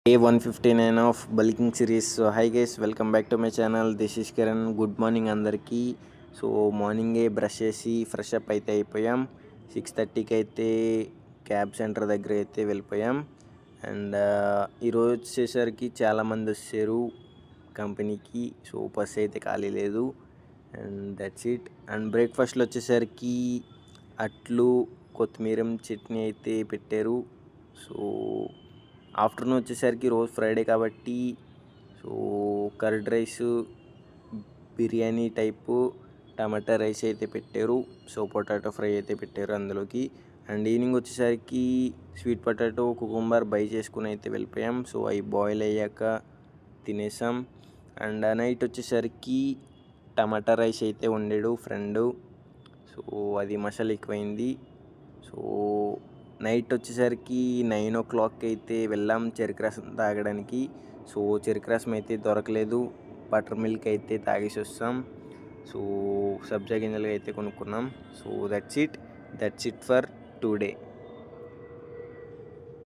Day 159 of bulking series. So hi guys, welcome back to my channel. This is Kiran. Good morning అందరికీ. So మార్నింగే brush చేసి fresh up అయితే అయిపోయాం. 6:30కి అయితే cab centre దగ్గర అయితే వెళ్ళిపోయాం. అండ్ ఈరోజు వచ్చేసరికి చాలామంది వచ్చారు కంపెనీకి. సో బస్ అయితే ఖాళీ లేదు. And that's it. అండ్ బ్రేక్ఫాస్ట్లో వచ్చేసరికి అట్లు కొత్తిమీర చట్నీ అయితే పెట్టారు. సో ఆఫ్టర్నూన్ వచ్చేసరికి రోజు ఫ్రైడే కాబట్టి so curd rice, biryani type tomato rice అయితే పెట్టారు. సో పొటాటో ఫ్రై అయితే పెట్టారు అందులోకి. అండ్ ఈవినింగ్ వచ్చేసరికి స్వీట్ పొటాటో కుకుంబర్ బై చేసుకుని అయితే వెళ్ళిపోయాం. సో అవి బాయిల్ అయ్యాక తినేసాం. అండ్ నైట్ వచ్చేసరికి టమాటా రైస్ అయితే వండాడు ఫ్రెండు. సో అది మసాలా ఎక్కువైంది. సో నైట్ వచ్చేసరికి 9 o'clock అయితే వెళ్ళాం చెరుకు రసం తాగడానికి. సో చెరుకు రసం అయితే దొరకలేదు. బటర్ మిల్క్ అయితే తాగేసి వస్తాం. సో సబ్జా గింజలు అయితే కొనుక్కున్నాం. So that's it for today.